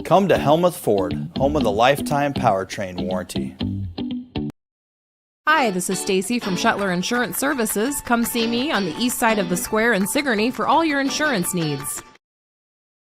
Come to Helmuth Ford, home of the lifetime powertrain warranty. Hi, this is Stacy from Shuttler Insurance Services. Come see me on the east side of the square in Sigourney for all your insurance needs.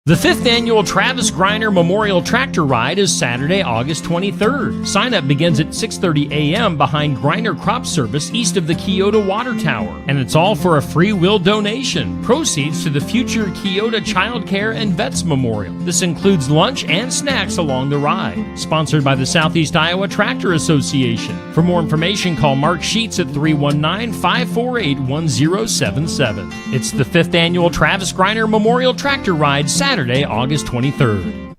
The 5th annual Travis Griner Memorial Tractor Ride is Saturday, August 23rd. Sign-up begins at 6:30 a.m. behind Griner Crop Service east of the Keota Water Tower. And it's all for a free will donation. Proceeds to the future Keota Child Care and Vets Memorial. This includes lunch and snacks along the ride. Sponsored by the Southeast Iowa Tractor Association. For more information, call Mark Sheets at 319-548-1077. It's the 5th annual Travis Griner Memorial Tractor Ride, Saturday, August 23rd.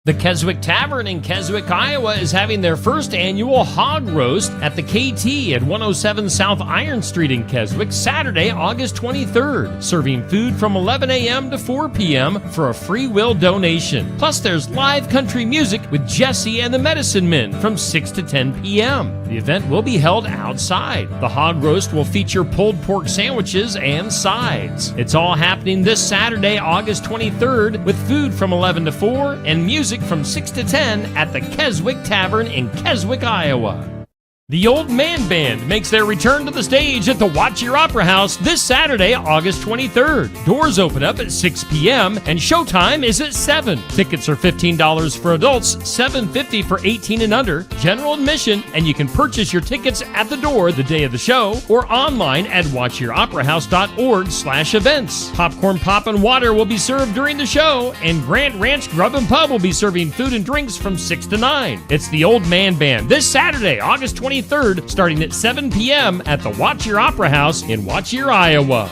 The Keswick Tavern in Keswick, Iowa is having their first annual hog roast at the KT at 107 South Iron Street in Keswick, Saturday, August 23rd. Serving food from 11 a.m. to 4 p.m. for a free will donation. Plus, there's live country music with Jesse and the Medicine Men from 6 to 10 p.m. The event will be held outside. The hog roast will feature pulled pork sandwiches and sides. It's all happening this Saturday, August 23rd, with food from 11 to 4 and music from 6 to 10 at the Keswick Tavern in Keswick, Iowa. The Old Man Band makes their return to the stage at the Watch Your Opera House this Saturday, August 23rd. Doors open up at 6 p.m. and showtime is at 7. Tickets are $15 for adults, $7.50 for 18 and under, general admission, and you can purchase your tickets at the door the day of the show or online at watchyouroperahouse.org/events. Popcorn Pop and Water will be served during the show, and Grant Ranch Grub and Pub will be serving food and drinks from 6 to 9. It's the Old Man Band this Saturday, August 23rd, starting at 7 p.m. at the Watch Your Opera House in Watch Your, Iowa.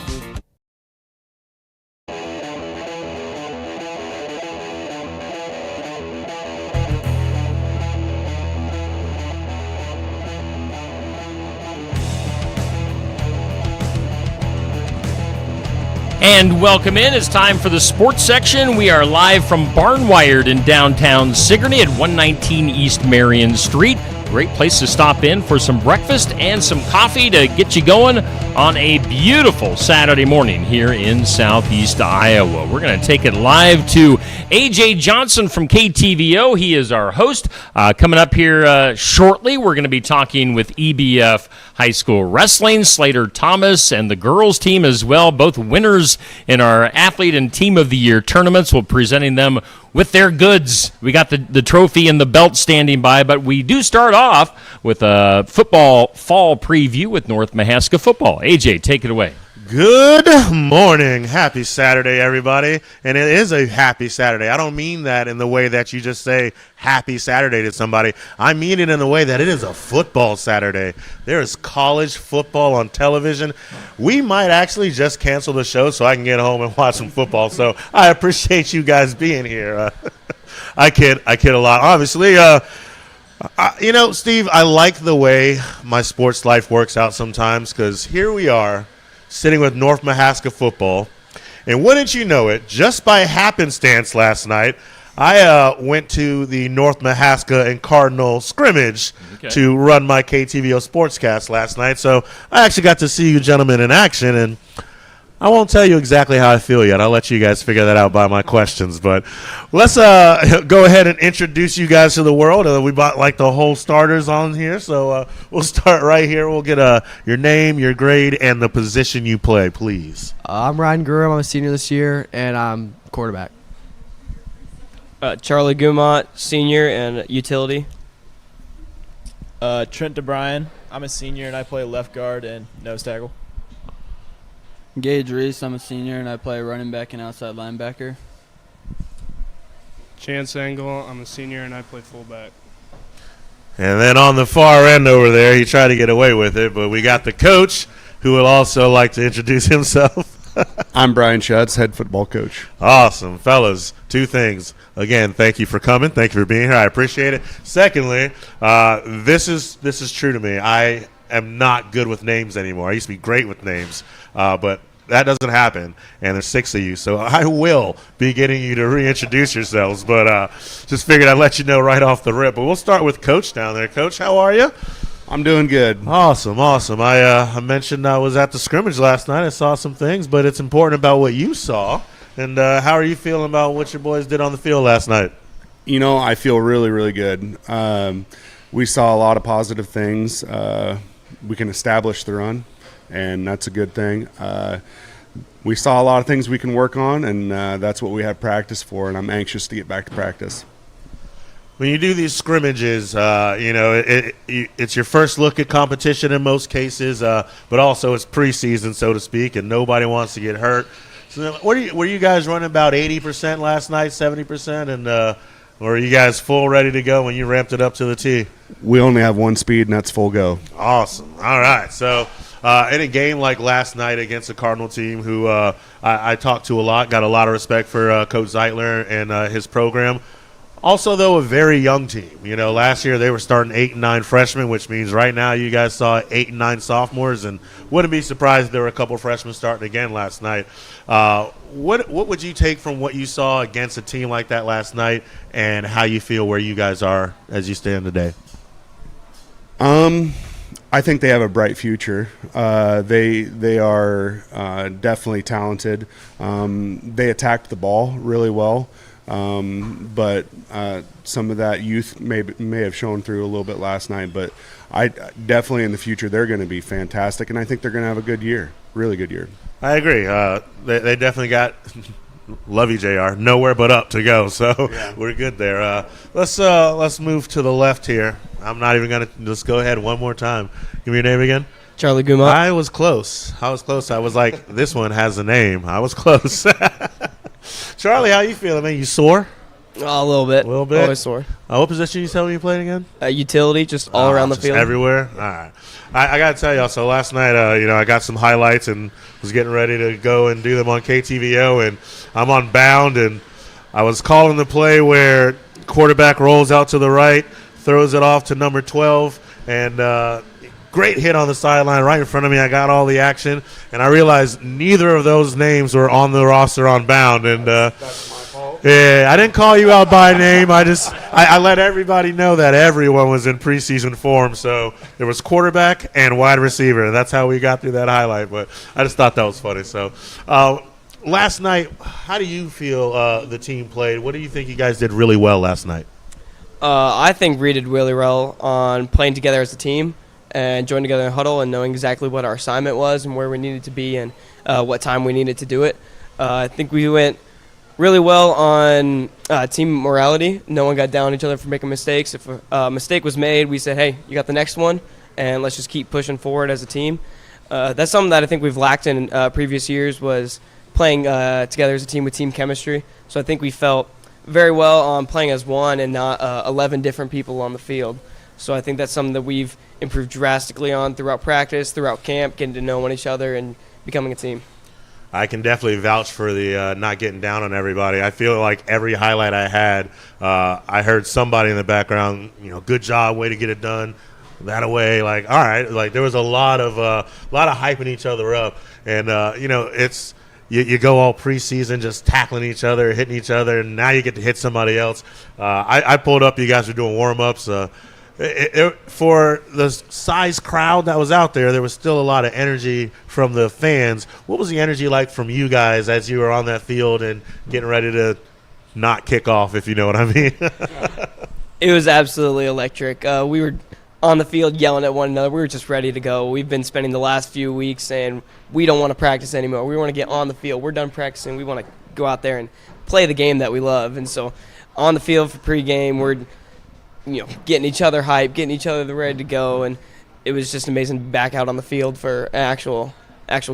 And welcome in. It's time for the sports section. We are live from Barnwired in downtown Sigourney at 119 East Marion Street. Great place to stop in for some breakfast and some coffee to get you going on a beautiful Saturday morning here in Southeast Iowa. We're going to take it live to A.J. Johnson from KTVO. He is our host. Coming up here shortly, we're going to be talking with EBF High School Wrestling, Slater Thomas, and the girls team as well, both winners in our Athlete and Team of the Year tournaments. We'll be presenting them with their goods. We got the trophy and the belt standing by, but we do start off with a football fall preview with North Mahaska football. AJ, take it away. Good morning. Happy Saturday, everybody. And it is a happy Saturday. I don't mean that in the way that you just say happy Saturday to somebody. I mean it in the way that it is a football Saturday. There is college football on television. We might actually just cancel the show so I can get home and watch some football. So I appreciate you guys being here. I kid a lot. Obviously, Steve, I like the way my sports life works out sometimes because here we are, sitting with North Mahaska football. And wouldn't you know it, just by happenstance last night, I went to the North Mahaska and Cardinal scrimmage to run my KTVO Sportscast last night. So I actually got to see you gentlemen in action, and I won't tell you exactly how I feel yet. I'll let you guys figure that out by my questions. But let's go ahead and introduce you guys to the world. We brought like the whole starters on here. So we'll start right here. We'll get your name, your grade, and the position you play, please. I'm Ryan Gurum. I'm a senior this year, and I'm quarterback. Charlie Gumont, senior and utility. Trent DeBryan. I'm a senior, and I play left guard and nose tackle. Gage Reese, I'm a senior, and I play running back and outside linebacker. Chance Engel, I'm a senior, and I play fullback. And then on the far end over there, he tried to get away with it, but we got the coach who would also like to introduce himself. I'm Brian Schutz, head football coach. Awesome. Fellas, two things. Again, thank you for coming. Thank you for being here. I appreciate it. Secondly, this is true to me. I am not good with names anymore. I used to be great with names, but that doesn't happen, and there's 6 of you, so I will be getting you to reintroduce yourselves, but just figured I'd let you know right off the rip. But we'll start with Coach down there. Coach, how are you? I'm doing good. Awesome. I mentioned I was at the scrimmage last night. I saw some things, but it's important about what you saw. And how are you feeling about what your boys did on the field last night? You know, I feel really, really good. We saw a lot of positive things. We can establish the run, and that's a good thing. We saw a lot of things we can work on, and that's what we have practice for, and I'm anxious to get back to practice. When you do these scrimmages, it's your first look at competition in most cases, but also it's preseason, so to speak, and nobody wants to get hurt. So were you guys running about 80% last night, 70%, and or are you guys full ready to go when you ramped it up to the T? We only have one speed, and that's full go. Awesome. All right. So in a game like last night against a Cardinal team who I talked to a lot, got a lot of respect for Coach Zeitler and his program. Also, though, a very young team. You know, last year they were starting 8 and 9 freshmen, which means right now you guys saw 8 and 9 sophomores, and wouldn't be surprised if there were a couple freshmen starting again last night. What would you take from what you saw against a team like that last night, and how you feel where you guys are as you stand today? I think they have a bright future. They are definitely talented. They attacked the ball really well. But some of that youth may have shown through a little bit last night. But I definitely in the future they're going to be fantastic, and I think they're going to have a good year, really good year. I agree. They definitely got love you, JR. Nowhere but up to go, so yeah. We're good there. Let's move to the left here. I'm not even going to just go ahead one more time. Give me your name again. Charlie Gumont. I was close. I was like, this one has a name. I was close. Charlie, how you feeling, man? You sore? A little bit. Always sore. What position you tell me you played again? Utility, just all around the field. Everywhere? All right. I got to tell y'all, so last night, I got some highlights and was getting ready to go and do them on KTVO, and I'm on Bound, and I was calling the play where quarterback rolls out to the right, throws it off to number 12, and great hit on the sideline right in front of me. I got all the action, and I realized neither of those names were on the roster on Bound. And that's my fault. Yeah, I didn't call you out by name. I let everybody know that everyone was in preseason form. So there was quarterback and wide receiver. That's how we got through that highlight. But I just thought that was funny. So last night, how do you feel the team played? What do you think you guys did really well last night? I think we did really well on playing together as a team and joining together in huddle and knowing exactly what our assignment was and where we needed to be and what time we needed to do it. I think we went really well on team morality. No one got down on each other for making mistakes. If a mistake was made, we said, hey, you got the next one, and let's just keep pushing forward as a team. That's something that I think we've lacked in previous years was playing together as a team with team chemistry. So I think we felt very well on playing as one and not 11 different people on the field. So I think that's something that we've improved drastically on throughout practice, throughout camp, getting to know each other and becoming a team. I can definitely vouch for the not getting down on everybody. I feel like every highlight I had, I heard somebody in the background, good job, way to get it done, that away. Like, all right, like there was a lot of hyping each other up, and it's. You go all preseason just tackling each other, hitting each other, and now you get to hit somebody else. I pulled up. You guys were doing warm-ups. For the size crowd that was out there was still a lot of energy from the fans. What was the energy like from you guys as you were on that field and getting ready to not kick off, if you know what I mean? It was absolutely electric. We were on the field yelling at one another. We were just ready to go. We've been spending the last few weeks saying we don't want to practice anymore. We want to get on the field. We're done practicing. We want to go out there and play the game that we love. And so on the field for pregame, we're getting each other hyped, getting each other ready to go, and it was just amazing to be back out on the field for an actual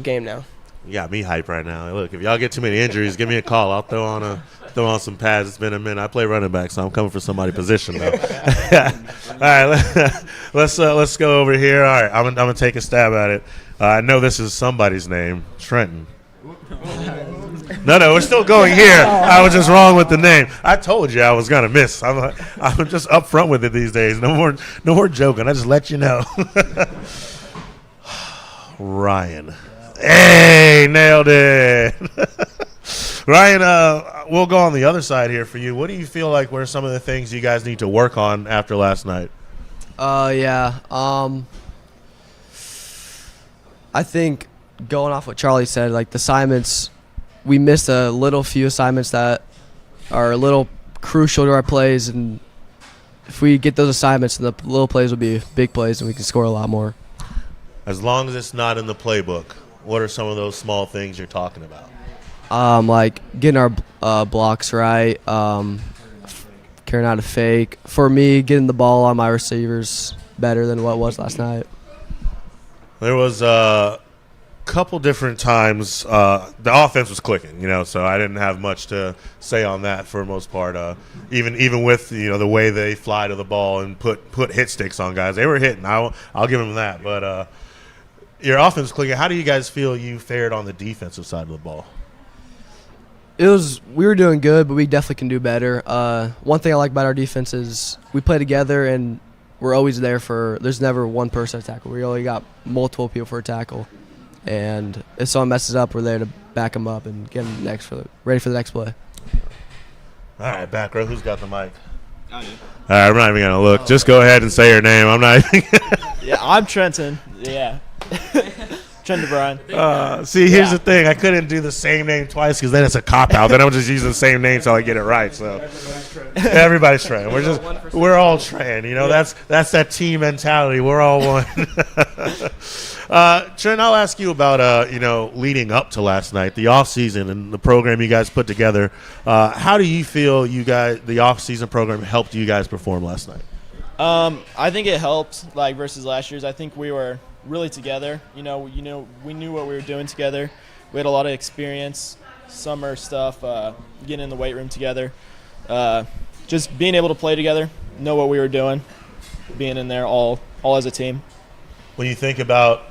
game now. You got me hyped right now. Look, if y'all get too many injuries, give me a call. I'll throw on some pads. It's been a minute. I play running back, so I'm coming for somebody's position though. All right, let's go over here. All right, I'm gonna take a stab at it. I know this is somebody's name, Trenton. No, we're still going here. I was just wrong with the name. I told you I was gonna miss. I'm just up front with it these days. No more joking. I just let you know. Ryan. Hey, nailed it. Ryan, we'll go on the other side here for you. What do you feel like were some of the things you guys need to work on after last night? I think going off what Charlie said, like the assignments we missed a little few assignments that are a little crucial to our plays, and if we get those assignments, the little plays will be big plays and we can score a lot more. As long as it's not in the playbook, what are some of those small things you're talking about? Like getting our blocks right, carrying out a fake. For me, getting the ball on my receivers better than what it was last night. There was a couple different times the offense was clicking, so I didn't have much to say on that for the most part. Even with the way they fly to the ball and put hit sticks on guys, they were hitting. I'll give them that. But your offense was clicking. How do you guys feel you fared on the defensive side of the ball? We were doing good, but we definitely can do better. One thing I like about our defense is we play together and we're always there there's never one person to tackle. We only got multiple people for a tackle. And if someone messes up, we're there to back them up and get them ready for the next play. All right, back row, who's got the mic? I do. All right, I'm not even going to look. Just go ahead and say your name. I'm not even Yeah, I'm Trenton. Yeah. Trenton Bryan. See, here's the thing. I couldn't do the same name twice because then it's a cop-out. Then I'm just using the same name until I get it right. So everybody's Trent. We're all Trent. That's that team mentality. We're all one. Trent, I'll ask you about leading up to last night, the off season and the program you guys put together. How do you feel the off season program helped you guys perform last night? I think it helped versus last year's. I think we were really together. We knew what we were doing together. We had a lot of experience, summer stuff, getting in the weight room together, just being able to play together, know what we were doing, being in there all as a team. When you think about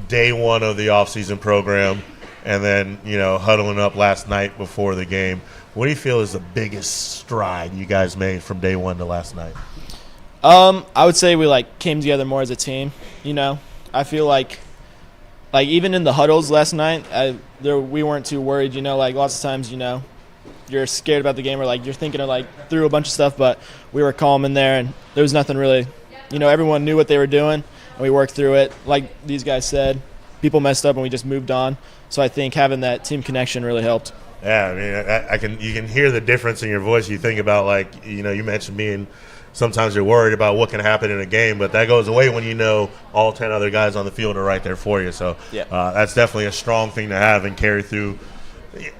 day one of the off-season program and then, huddling up last night before the game, what do you feel is the biggest stride you guys made from day one to last night? I would say we came together more as a team. I feel like even in the huddles last night, we weren't too worried. Lots of times, you're scared about the game or you're thinking of through a bunch of stuff, but we were calm in there and there was nothing really. Everyone knew what they were doing and we worked through it. Like these guys said, people messed up and we just moved on. So I think having that team connection really helped. Yeah, I mean, you can hear the difference in your voice. You think about you mentioned being. Sometimes you're worried about what can happen in a game, but that goes away when all 10 other guys on the field are right there for you. So that's definitely a strong thing to have and carry through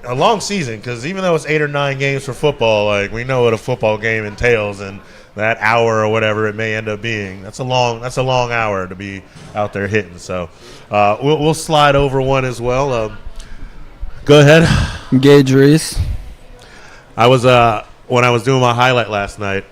a long season, because even though it's 8 or 9 games for football, we know what a football game entails, and that hour or whatever it may end up being, that's a long hour to be out there hitting. So we'll slide over one as well. Go ahead. Gage Reese. When I was doing my highlight last night,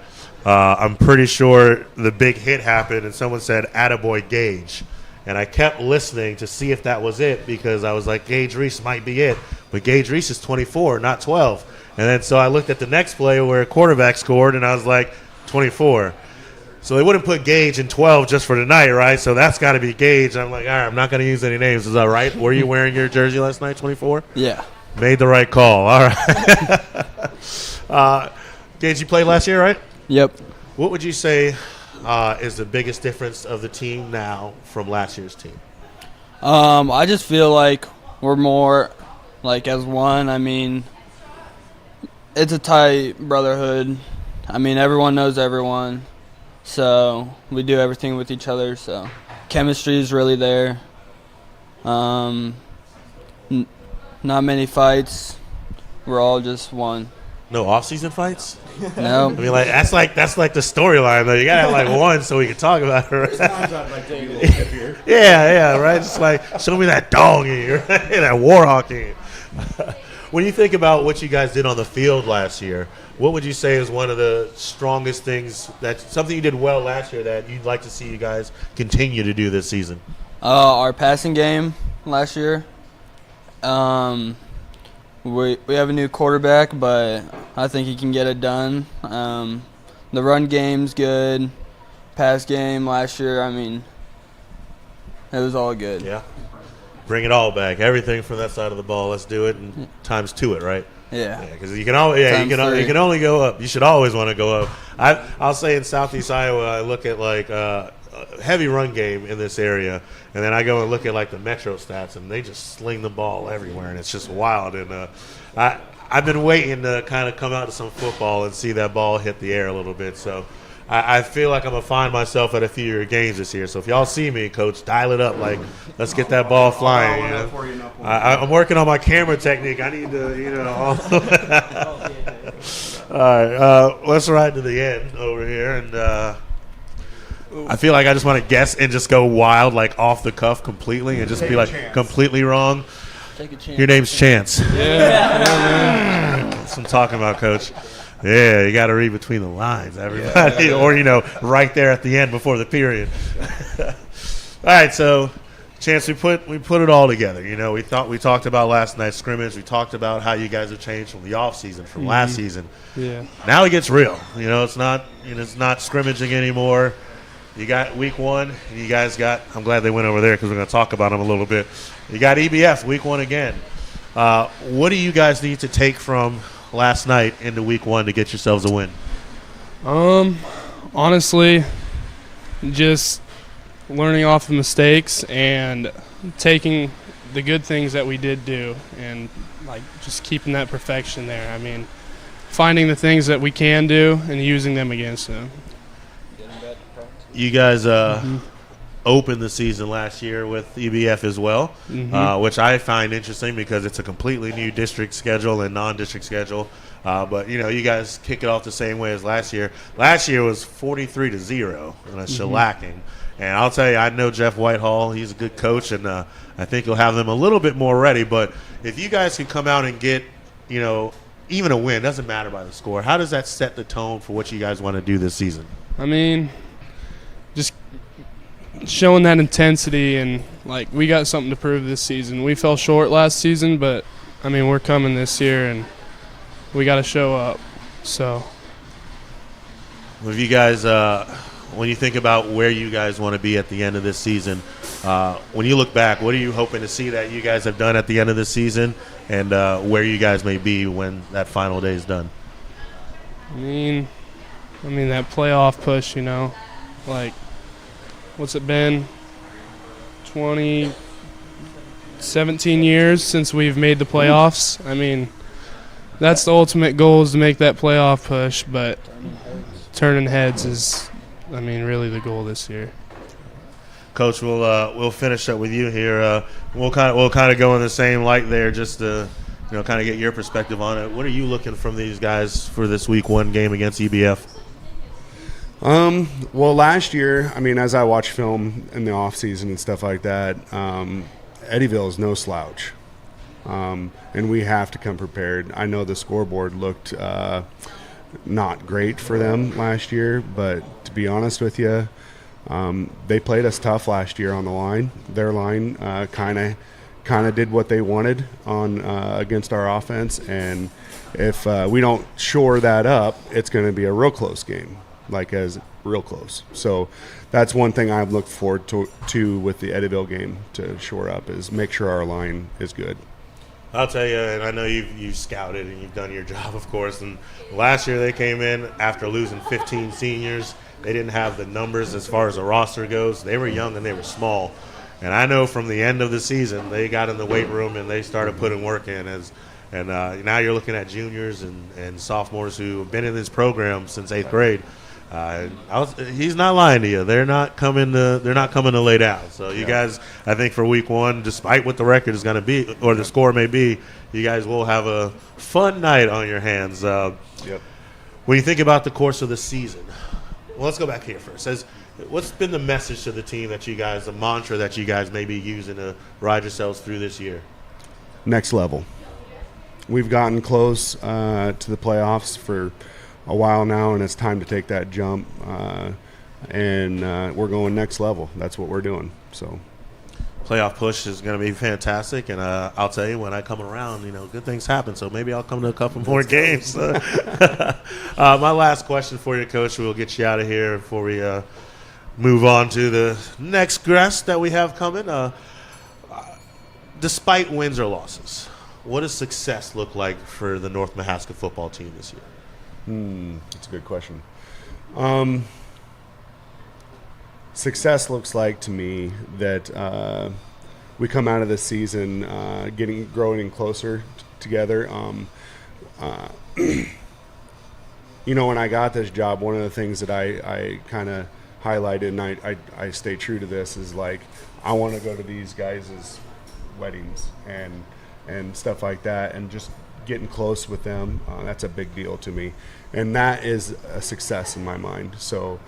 I'm pretty sure the big hit happened and someone said, "Attaboy Gage." And I kept listening to see if that was it, because I was like, Gage Reese might be it. But Gage Reese is 24, not 12. And then so I looked at the next play where a quarterback scored, and I was like, 24. So they wouldn't put Gage in 12 just for tonight, right? So that's got to be Gage. I'm like, all right, I'm not going to use any names. Is that right? Were you wearing your jersey last night, 24? Yeah. Made the right call. All right. Gage, you played last year, right? Yep. What would you say is the biggest difference of the team now from last year's team? I just feel like we're more as one. I mean, it's a tight brotherhood. I mean, everyone knows everyone. So we do everything with each other. So chemistry is really there. Not many fights. We're all just one. No off-season fights? No. I mean, that's like the storyline, though. You gotta have one so we can talk about it. Right? Yeah, right. Just show me that dog in you, right? That warhawk in you. When you think about what you guys did on the field last year, what would you say is one of the strongest things, something you did well last year that you'd like to see you guys continue to do this season? Our passing game last year. We have a new quarterback, but I think he can get it done. The run game's good. Pass game last year, I mean, it was all good. Yeah. Bring it all back. Everything from that side of the ball. Let's do it, and times 2 it, right? Yeah. Because you can only go up. You should always want to go up. I'll say in Southeast Iowa, I look at a heavy run game in this area, and then I go and look at like the Metro stats, and they just sling the ball everywhere, and it's just wild. And I've been waiting to kind of come out to some football and see that ball hit the air a little bit. So I feel like I'm going to find myself at a few of your games this year. So if y'all see me, Coach, dial it up. Like, let's get that ball flying. You know? I'm working on my camera technique. I need to, you know. All right, let's ride to the end over here. And I feel like I just want to guess and just go wild, like off the cuff completely, and just be like completely wrong. Take a chance. Your name's Chance. Yeah. That's what I'm talking about, Coach. Yeah, you got to read between the lines, everybody, or right there at the end before the period. All right, so Chance, we put it all together. We talked about last night's scrimmage. We talked about how you guys have changed from the off season, from last season. Yeah. Now it gets real. It's not scrimmaging anymore. You got week 1. You guys got. I'm glad they went over there because we're going to talk about them a little bit. You got EBF week 1 again. What do you guys need to take from last night into week 1 to get yourselves a win? Honestly, just learning off the mistakes and taking the good things that we did do and like just keeping that perfection there. I mean, finding the things that we can do and using them against them. You guys opened the season last year with EBF as well, which I find interesting because it's a completely new district schedule and non-district schedule. But you guys kick it off the same way as last year. Last year was 43-0 and a shellacking. And I'll tell you, I know Jeff Whitehall. He's a good coach, and I think he'll have them a little bit more ready. But if you guys can come out and get, even a win, doesn't matter by the score, how does that set the tone for what you guys want to do this season? I mean, just showing that intensity and, like, we got something to prove this season. We fell short last season, but, I mean, we're coming this year, and we got to show up. So, if you guys, when you think about where you guys want to be at the end of this season, when you look back, what are you hoping to see that you guys have done at the end of this season, and where you guys may be when that final day is done? I mean that playoff push, like, what's it been? 17 years since we've made the playoffs. I mean, that's the ultimate goal, is to make that playoff push, but turning heads is, really the goal this year. Coach, we'll finish up with you here. We'll kind of go in the same light there, just to kind of get your perspective on it. What are you looking from these guys for this week 1 game against EBF? Well, last year, as I watch film in the off season and stuff like that, Eddyville is no slouch, and we have to come prepared. I know the scoreboard looked not great for them last year, but to be honest with you, they played us tough last year on the line. Their line kind of did what they wanted on against our offense, and if we don't shore that up, it's going to be a real close game. Real close. So that's one thing I've looked forward to with the Eddyville game to shore up, is make sure our line is good. I'll tell you, and I know you've scouted and you've done your job, of course, and last year they came in after losing 15 seniors. They didn't have the numbers as far as the roster goes. They were young and they were small. And I know from the end of the season, they got in the weight room and they started putting work in. And now you're looking at juniors and sophomores who have been in this program since 8th grade. He's not lying to you. They're not coming to lay down. So you guys, I think for week 1, despite what the record is going to be or the score may be, you guys will have a fun night on your hands. When you think about the course of the season, well, let's go back here first. What's been the message to the team that you guys, the mantra that you guys may be using to ride yourselves through this year? Next level. We've gotten close to the playoffs for a while now, and it's time to take that jump, and we're going next level. That's what we're doing. So, playoff push is going to be fantastic, and I'll tell you, when I come around, good things happen. So maybe I'll come to a couple more games. My last question for you, Coach. We'll get you out of here before we move on to the next guest that we have coming. Despite wins or losses, what does success look like for the North Mahaska football team this year? That's a good question. success looks like to me that we come out of this season growing closer together. When I got this job, one of the things that I kind of highlighted, and I stay true to this, is like I want to go to these guys' weddings and stuff like that, and just getting close with them. That's a big deal to me, and that is a success in my mind. So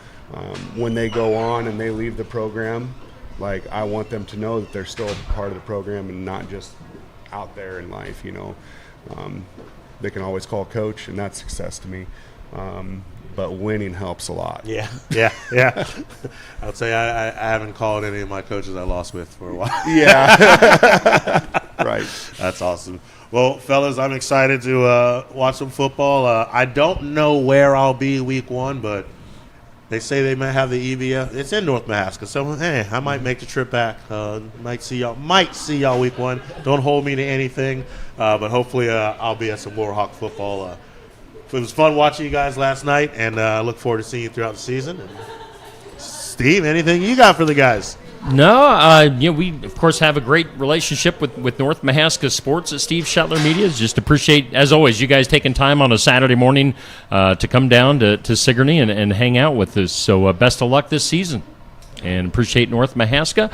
when they go on and they leave the program, like I want them to know that they're still part of the program and not just out there in life. They can always call coach, and that's success to me. But winning helps a lot. Yeah. I'll tell you, I haven't called any of my coaches I lost with for a while. Yeah. Right. That's awesome. Well, fellas, I'm excited to watch some football. I don't know where I'll be week 1, but they say they might have the EBF. It's in North Mahaska, so I might make the trip back. Might see y'all week 1. Don't hold me to anything, but hopefully I'll be at some Warhawk football. It was fun watching you guys last night, and I look forward to seeing you throughout the season. And Steve, anything you got for the guys? No, we, of course, have a great relationship with North Mahaska Sports at Steve Shetler Media. Just appreciate, as always, you guys taking time on a Saturday morning to come down to Sigourney and hang out with us. So best of luck this season. And appreciate North Mahaska.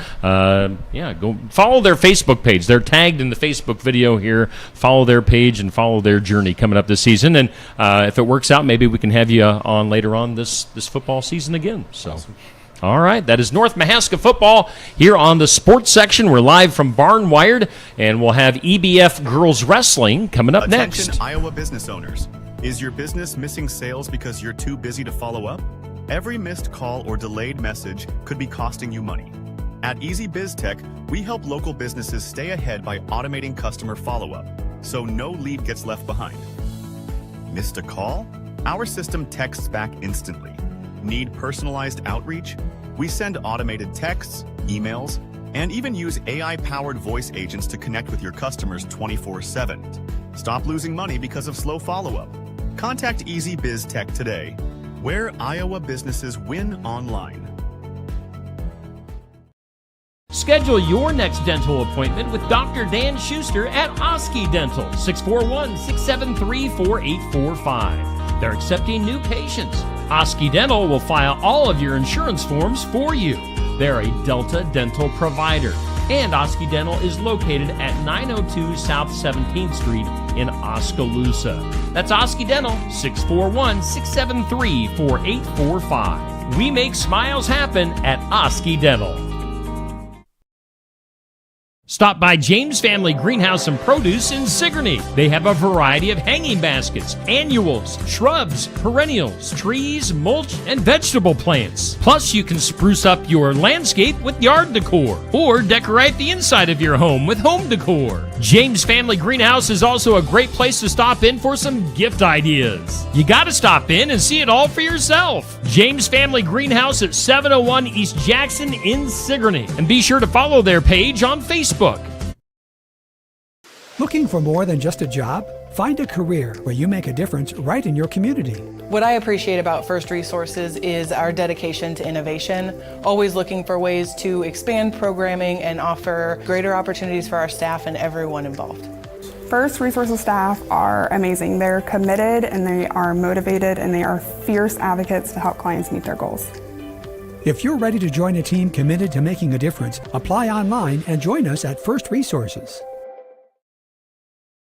Go follow their Facebook page. They're tagged in the Facebook video here. Follow their page and follow their journey coming up this season. And if it works out, maybe we can have you on later on this football season again. So, awesome. All right, that is North Mahaska football here on the sports section. We're live from Barnwired, and we'll have EBF girls wrestling coming up Attention, next. Iowa business owners. Is your business missing sales because you're too busy to follow up? Every missed call or delayed message could be costing you money. At Easy Biz Tech, we help local businesses stay ahead by automating customer follow-up, so no lead gets left behind. Missed a call? Our system texts back instantly. Need personalized outreach? We send automated texts, emails, and even use AI-powered voice agents to connect with your customers 24/7. Stop losing money because of slow follow-up. Contact Easy Biz Tech today, where Iowa businesses win online. Schedule your next dental appointment with Dr. Dan Schuster at Oski Dental, 641-673-4845. They're accepting new patients. Oski Dental will file all of your insurance forms for you. They're a Delta dental provider. And Oski Dental is located at 902 South 17th Street in Oskaloosa. That's Oski Dental, 641-673-4845. We make smiles happen at Oski Dental. Stop by James Family Greenhouse and Produce in Sigourney. They have a variety of hanging baskets, annuals, shrubs, perennials, trees, mulch, and vegetable plants. Plus, you can spruce up your landscape with yard decor or decorate the inside of your home with home decor. James Family Greenhouse is also a great place to stop in for some gift ideas. You got to stop in and see it all for yourself. James Family Greenhouse at 701 East Jackson in Sigourney. And be sure to follow their page on Facebook. Looking for more than just a job? Find a career where you make a difference right in your community. What I appreciate about First Resources is our dedication to innovation, always looking for ways to expand programming and offer greater opportunities for our staff and everyone involved. First Resources staff are amazing. They're committed and they are motivated and they are fierce advocates to help clients meet their goals. If you're ready to join a team committed to making a difference, apply online and join us at First Resources.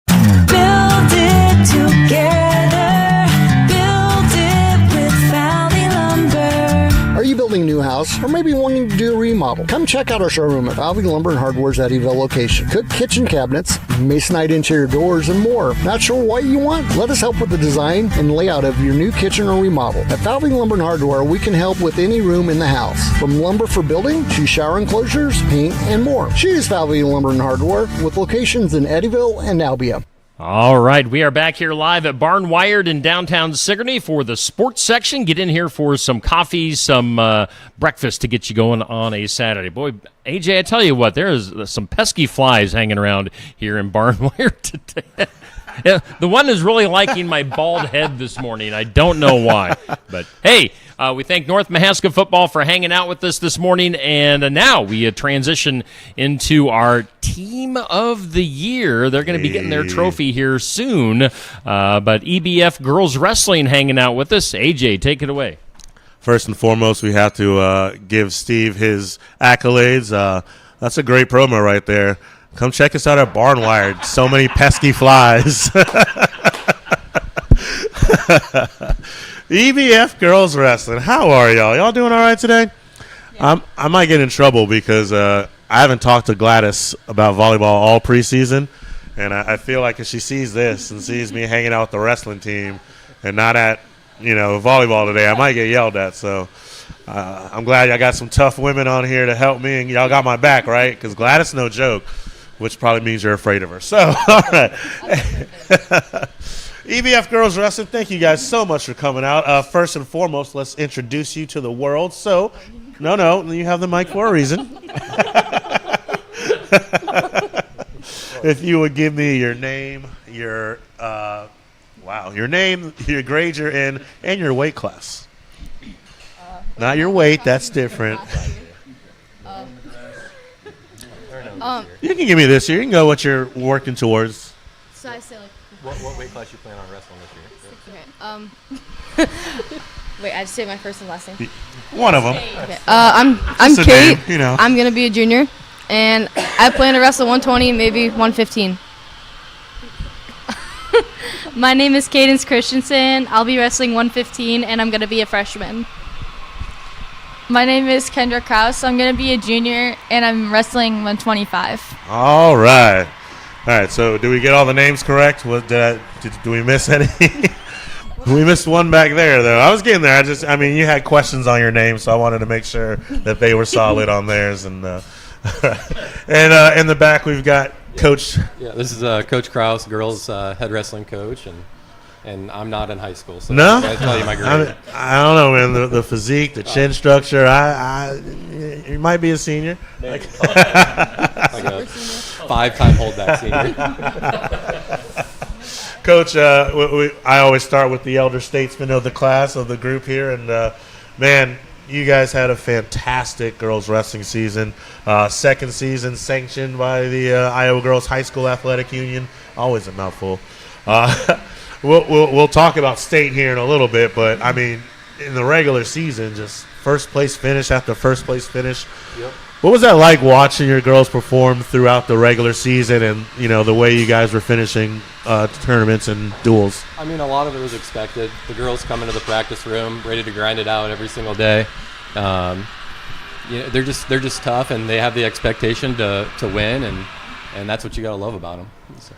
Build it together. Build it with Valley Lumber. Are you building a new house or maybe wanting to do a remodel? Come check out our showroom at Valley Lumber and Hardware's Eddyville location. Cook kitchen cabinets, masonite interior doors, and more. Not sure what you want? Let us help with the design and layout of your new kitchen or remodel. At Valley Lumber and Hardware, we can help with any room in the house, from lumber for building to shower enclosures, paint, and more. Choose Valley Lumber and Hardware with locations in Eddyville and Albia. All right, we are back here live at Barnwired in downtown Sigourney for the sports section. Get in here for some coffee, some breakfast to get you going on a Saturday. Boy, AJ, I tell you what, there's some pesky flies hanging around here in Barnwired today. Yeah, the one is really liking my bald head this morning. I don't know why. But, hey, we thank North Mahaska Football for hanging out with us this morning. And now we transition into our Team of the Year. They're going to be getting their trophy here soon. But EBF Girls Wrestling hanging out with us. AJ, take it away. First and foremost, we have to give Steve his accolades. That's a great promo right there. Come check us out at Barnwired. So many pesky flies. EBF Girls Wrestling. How are y'all? Y'all doing all right today? Yeah. I might get in trouble because I haven't talked to Gladys about volleyball all preseason, and I feel like if she sees this and sees me hanging out with the wrestling team and not at volleyball today, I might get yelled at. So I'm glad y'all got some tough women on here to help me, and y'all got my back, right? Because Gladys, no joke, which probably means you're afraid of her. So, all right. EBF Girls Wrestling, thank you guys so much for coming out. First and foremost, let's introduce you to the world. So, no, you have the mic for a reason. If you would give me your name, your name, your grade you're in, and your weight class. Not your weight, that's different. You can give me this here. You can go what you're working towards. So I say what weight class you plan on wrestling this year? Okay. Wait, I just say my first and last name. One of them. Okay. I'm Just a Kate. name, I'm gonna be a junior, and I plan to wrestle 120, maybe 115. My name is Cadence Christensen. I'll be wrestling 115, and I'm gonna be a freshman. My name is Kendra Kraus. I'm gonna be a junior, and I'm wrestling 125. All right. So, do we get all the names correct? Do we miss any? We missed one back there, though. I was getting there. You had questions on your name, so I wanted to make sure that they were solid on theirs. And in the back, we've got Coach. Yeah, this is Coach Kraus, girls head wrestling coach, and I'm not in high school, so No, I tell you my grade. I don't know, man. The physique, the chin structure. You might be a senior. Like a 5-time holdback senior. Coach, I always start with the elder statesman of the class, of the group here. And, man, you guys had a fantastic girls wrestling season. Second season sanctioned by the Iowa Girls High School Athletic Union. Always a mouthful. We'll talk about state here in a little bit, but, in the regular season, just first place finish after first place finish. Yep. What was that like watching your girls perform throughout the regular season and, the way you guys were finishing tournaments and duels? A lot of it was expected. The girls come into the practice room ready to grind it out every single day. They're just tough, and they have the expectation to win, and that's what you got to love about them. So.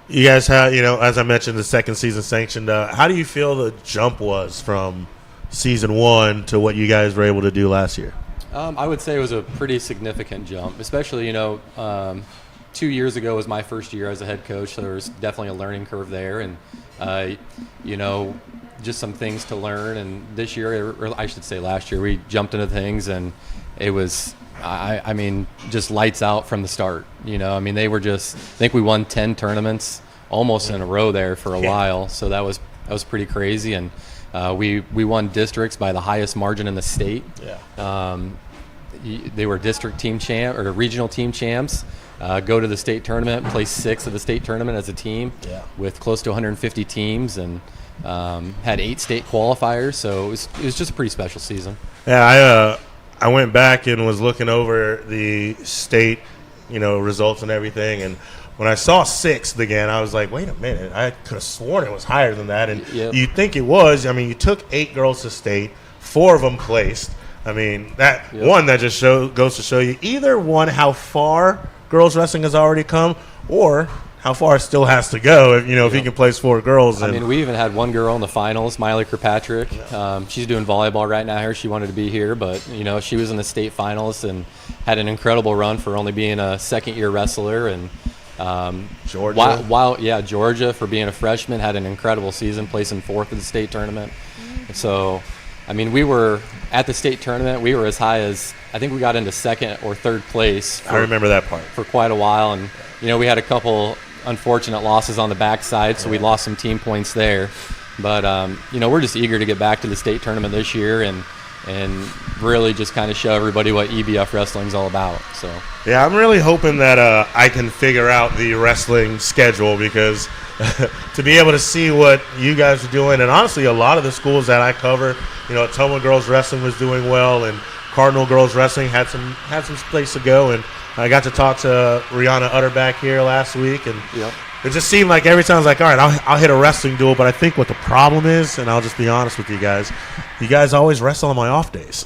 You guys have, as I mentioned, the second season sanctioned. How do you feel the jump was from season one to what you guys were able to do last year? I would say it was a pretty significant jump, especially, 2 years ago was my first year as a head coach, so there was definitely a learning curve there, and, just some things to learn. And this year, or I should say last year, we jumped into things, and it was, just lights out from the start. They were I think we won 10 tournaments almost in a row there for a while, so that was pretty crazy. And we won districts by the highest margin in the state. Yeah. They were district team champ or regional team champs. Go to the state tournament, place 6th at the state tournament as a team, with close to 150 teams, and had 8 state qualifiers. So it was just a pretty special season. Yeah, I went back and was looking over the state, results and everything, and when I saw 6th again, I was like, wait a minute, I could have sworn it was higher than that. And you'd think it was. You took 8 girls to state, 4 of them placed. That just goes to show you either one, how far girls wrestling has already come, or how far it still has to go if you can place 4 girls. We even had one girl in the finals, Miley Kirkpatrick. She's doing volleyball right now here. She wanted to be here, but she was in the state finals and had an incredible run for only being a second-year wrestler. And Georgia. Georgia, for being a freshman, had an incredible season, placing 4th in the state tournament. So, we were at the state tournament. We were as high as, I think we got into 2nd or 3rd place. I remember that part. For quite a while. And, we had a couple unfortunate losses on the backside, so we lost some team points there. But we're just eager to get back to the state tournament this year and really just kind of show everybody what EBF wrestling is all about. So yeah, I'm really hoping that I can figure out the wrestling schedule, because to be able to see what you guys are doing, and honestly, a lot of the schools that I cover, Toma Girls Wrestling was doing well, and Cardinal Girls Wrestling had some place to go, and I got to talk to Rihanna Utterback here last week, and it just seemed like every time I was like, all right, I'll hit a wrestling duel, but I think what the problem is, and I'll just be honest with you guys always wrestle on my off days.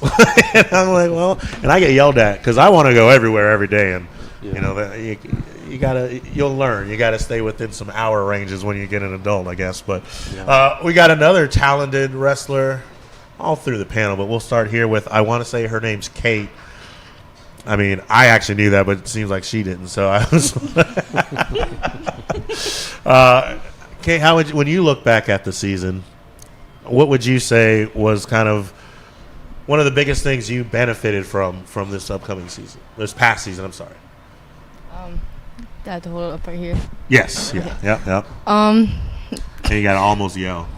And I'm like, well, and I get yelled at because I want to go everywhere every day, and you'll learn. You gotta stay within some hour ranges when you get an adult, I guess. But we got another talented wrestler all through the panel, but we'll start here with, I want to say her name's Kate. I mean, I actually knew that, but it seems like she didn't. So I was. Kate, when you look back at the season, what would you say was kind of one of the biggest things you benefited from this upcoming season, this past season? I'm sorry. I have to hold it up right here. Yes. Okay. Yeah. And you gotta almost yell.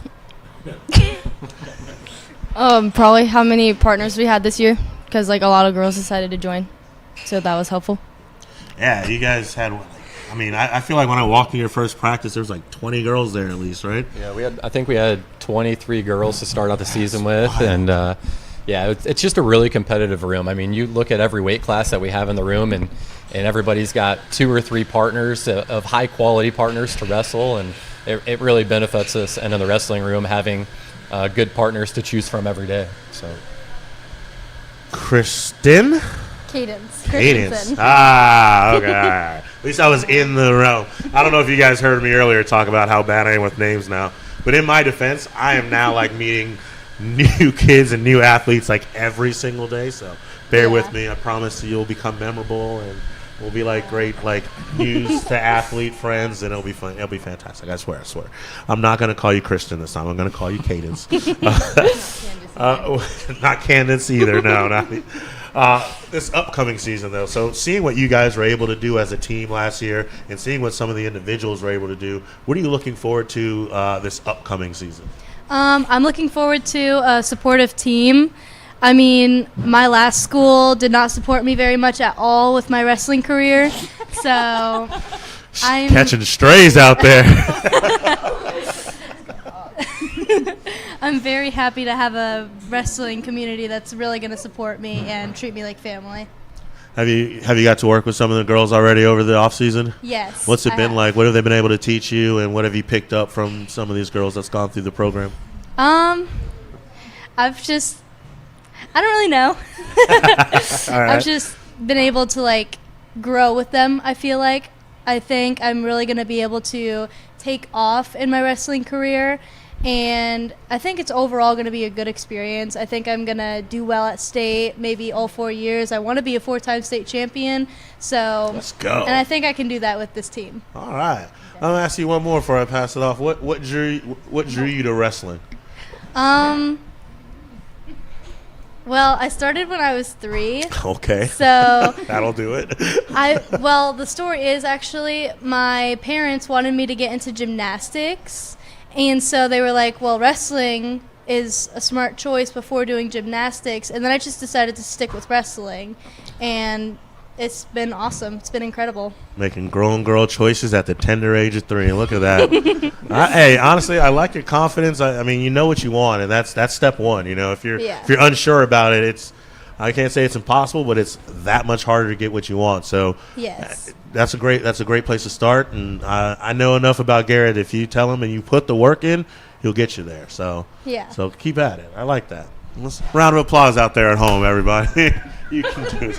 Probably how many partners we had this year, because a lot of girls decided to join, so that was helpful. Yeah, you guys had. I mean, I feel like when I walked in your first practice, there was 20 girls there at least, right? Yeah, I think we had 23 girls to start out the season with, and it's just a really competitive room. I mean, you look at every weight class that we have in the room, and everybody's got 2 or 3 partners of high quality partners to wrestle, and it really benefits us. And in the wrestling room, having good partners to choose from every day. So, Cadence. Okay. All right. At least I was in the realm. I don't know if you guys heard me earlier talk about how bad I am with names now. But in my defense, I am now meeting new kids and new athletes every single day. So bear with me. I promise you'll become memorable, and we'll be great news to athlete friends, and it'll be fun. It'll be fantastic. I swear. I'm not going to call you Kristen this time. I'm going to call you Cadence. Not Candace either. No, not me. This upcoming season, though, so seeing what you guys were able to do as a team last year and seeing what some of the individuals were able to do, what are you looking forward to this upcoming season? I'm looking forward to a supportive team. I mean, my last school did not support me very much at all with my wrestling career, so I'm catching strays out there. I'm very happy to have a wrestling community that's really going to support me and treat me like family. Have you got to work with some of the girls already over the off season? Yes. What's it been like? What have they been able to teach you, and what have you picked up from some of these girls that's gone through the program? I don't really know. All right. I've just been able to grow with them. I feel like I think I'm really going to be able to take off in my wrestling career. And I think it's overall going to be a good experience. I think I'm going to do well at state, maybe all 4 years. I want to be a 4-time state champion. So let's go. And I think I can do that with this team. All right. I'm going to ask you one more before I pass it off. What drew you to wrestling? Well, I started when I was 3. Okay. So that'll do it. The story is actually my parents wanted me to get into gymnastics. And so they were like, well, wrestling is a smart choice before doing gymnastics. And then I just decided to stick with wrestling. And it's been awesome. It's been incredible. Making grown girl choices at the tender age of 3. Look at that. Hey, honestly, I like your confidence. I mean, you know what you want, and that's step one. If you're unsure about it, I can't say it's impossible, but it's that much harder to get what you want. So yes. That's a great place to start, and I know enough about Garrett. If you tell him and you put the work in, he'll get you there. So So keep at it. I like that. Let's round of applause out there at home, everybody. You can do it.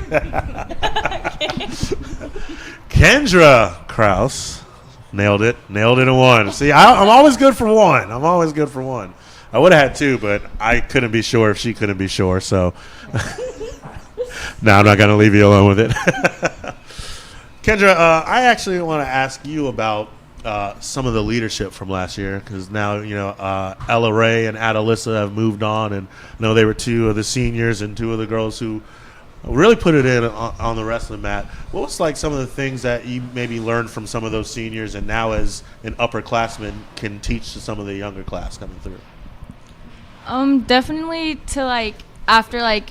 Kendra Kraus nailed it in 1. See, I'm always good for 1. I would have had 2, but I couldn't be sure if she couldn't be sure. So no, I'm not going to leave you alone with it. Kendra, I actually want to ask you about some of the leadership from last year, because now Ella Ray and Adalissa have moved on, and I know they were 2 of the seniors and 2 of the girls who really put it in on the wrestling mat. What was like some of the things that you maybe learned from some of those seniors, and now as an upperclassman can teach to some of the younger class coming through? Definitely to like after like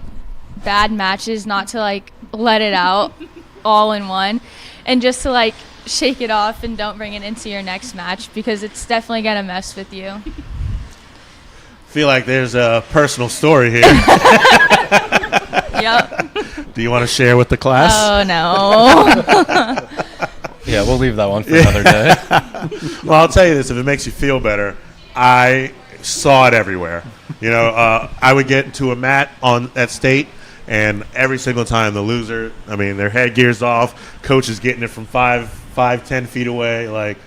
bad matches, not to like let it out all in one, and just to like shake it off and don't bring it into your next match because it's definitely gonna mess with you. Feel like there's a personal story here. Yep. Do you want to share with the class? Oh no. Yeah, we'll leave that one for another day. Well, I'll tell you this: if it makes you feel better, I saw it everywhere. You know, I would get to a mat at state, and every single time the loser, I mean, their headgear's off, coach is getting it from 10 feet away, like.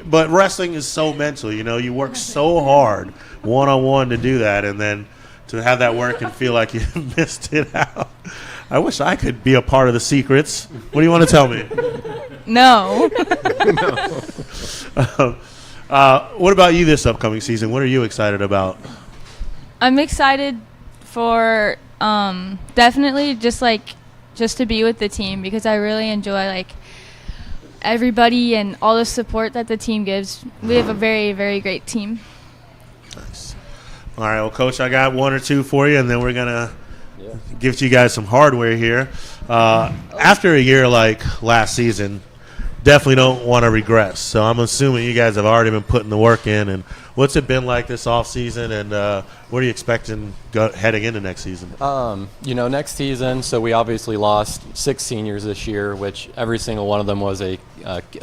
But wrestling is so mental. You know, you work so hard one-on-one to do that, and then to have that work and feel like you missed it out. I wish I could be a part of the secrets. What do you want to tell me? No. What about you this upcoming season? What are you excited about? I'm excited for definitely just to be with the team because I really enjoy like everybody and all the support that the team gives. We have a very, very great team. Nice. All right, well, Coach, I got one or two for you, and then we're going to give you guys some hardware here. After a year like last season, definitely don't want to regress. So I'm assuming you guys have already been putting the work in. And what's it been like this offseason, and what are you expecting heading into next season? Next season, so we obviously lost 6 seniors this year, which every single one of them was a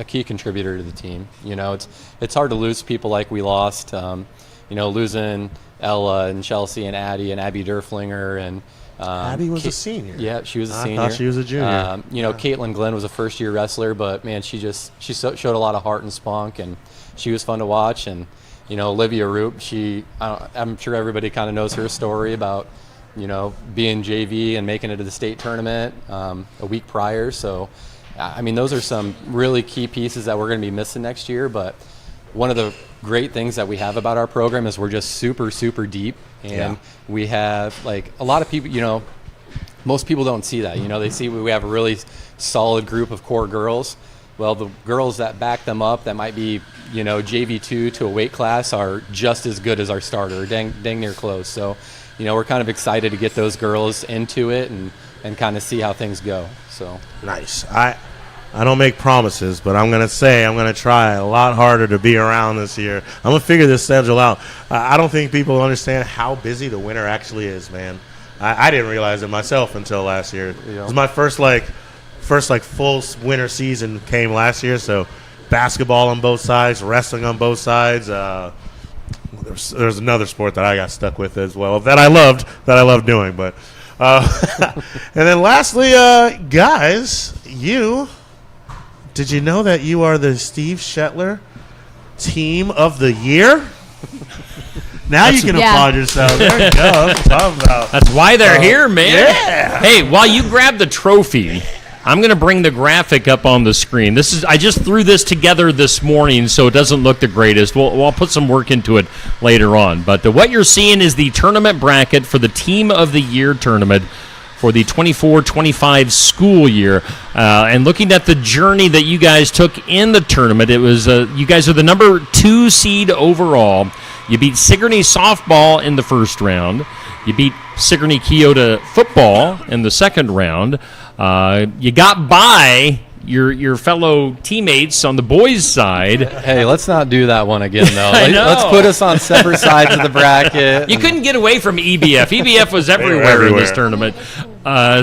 key contributor to the team. You know, it's hard to lose people like we lost. Losing Ella and Chelsea and Addie and Abby Derflinger and Abby was a senior. Yeah, she was a senior. I thought she was a junior. Caitlin Glenn was a first-year wrestler, but man, she showed a lot of heart and spunk, and she was fun to watch. And Olivia Roop, I'm sure everybody kind of knows her story about being JV and making it to the state tournament a week prior. So, I mean, those are some really key pieces that we're going to be missing next year. But one of the great things that we have about our program is we're just super, super deep. And we have, like, a lot of people, most people don't see that. They see we have a really solid group of core girls. Well, the girls that back them up that might be, JV2 to a weight class are just as good as our starter, dang near close. So, we're kind of excited to get those girls into it and kind of see how things go. So nice. I don't make promises, but I'm going to try a lot harder to be around this year. I'm going to figure this schedule out. I don't think people understand how busy the winter actually is, man. I didn't realize it myself until last year. It was my first full winter season came last year, so basketball on both sides, wrestling on both sides. There's another sport that I got stuck with as well that I loved doing. But and then lastly, guys, did you know that you are the Steve Shetler Team of the Year? Now you can applaud yourself. There you go. That's what I'm talking about. That's why they're here, man. Yeah. Hey, while you grab the trophy, I'm going to bring the graphic up on the screen. I just threw this together this morning, so it doesn't look the greatest. We'll put some work into it later on. But what you're seeing is the tournament bracket for the Team of the Year tournament for the 24-25 school year. And looking at the journey that you guys took in the tournament, it was you guys are the number 2 seed overall. You beat Sigourney softball in the first round. You beat Sigourney Keota football in the second round. You got by your fellow teammates on the boys' side. Hey, let's not do that one again, though. I know. Let's put us on separate sides of the bracket. You couldn't get away from EBF. EBF was everywhere in this tournament.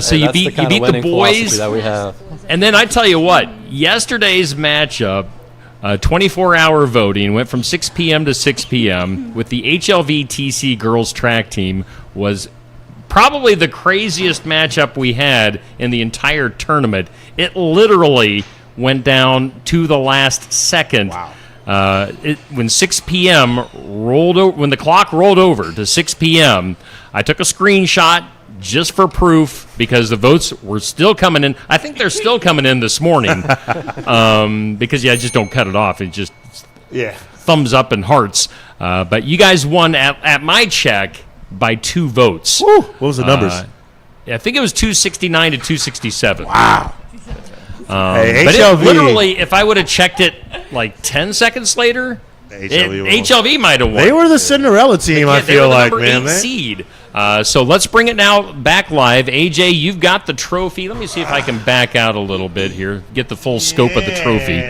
So you beat the boys. That we have. And then I tell you what, yesterday's matchup, 24-hour voting went from 6 p.m. to 6 p.m. with the HLV-TC girls track team was probably the craziest matchup we had in the entire tournament. It literally went down to the last second. Wow. When 6 p.m. when the clock rolled over to 6 p.m., I took a screenshot just for proof because the votes were still coming in. I think they're still coming in this morning because, I just don't cut it off. It just thumbs up and hearts. But you guys won at my check by 2 votes. Woo. What was the numbers? I think it was 269 to 267. Wow. Hey, but HLV. literally, if I would have checked it like 10 seconds later, HLV might have won. They were the Cinderella team, I they feel were the like, number man. 8 seed. So let's bring it now back live. AJ, you've got the trophy. Let me see if I can back out a little bit here, get the full scope of the trophy.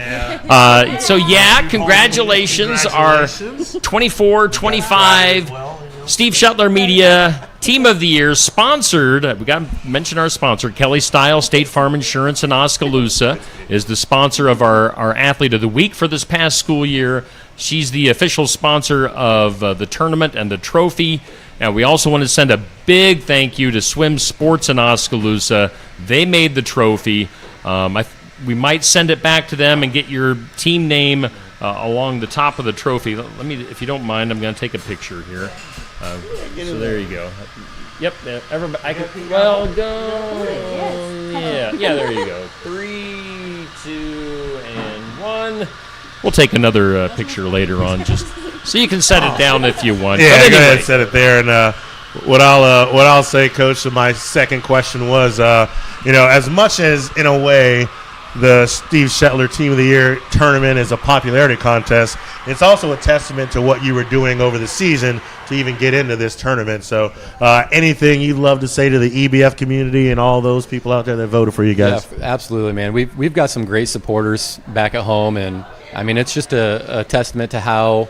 Congratulations. Our 24-25 Steve Shetler Media Team of the Year, sponsored, we got to mention our sponsor, Kelly Style, State Farm Insurance in Oskaloosa, is the sponsor of our Athlete of the Week for this past school year. She's the official sponsor of the tournament and the trophy. And we also want to send a big thank you to Swim Sports in Oskaloosa. They made the trophy. We might send it back to them and get your team name along the top of the trophy. Let me, if you don't mind, I'm going to take a picture here. So there you go. Yep. Everybody, well, go. Yeah. There you go. 3, 2, and 1. We'll take another picture later on, just so you can set it down if you want. Yeah, but anyway. go ahead and set it there. And what I'll say, Coach, to my second question was, as much as in a way the Steve Shetler Team of the Year tournament is a popularity contest, it's also a testament to what you were doing over the season to even get into this tournament. So anything you'd love to say to the EBF community and all those people out there that voted for you guys? Yeah, absolutely, man. We've got some great supporters back at home, and I mean, it's just a testament to how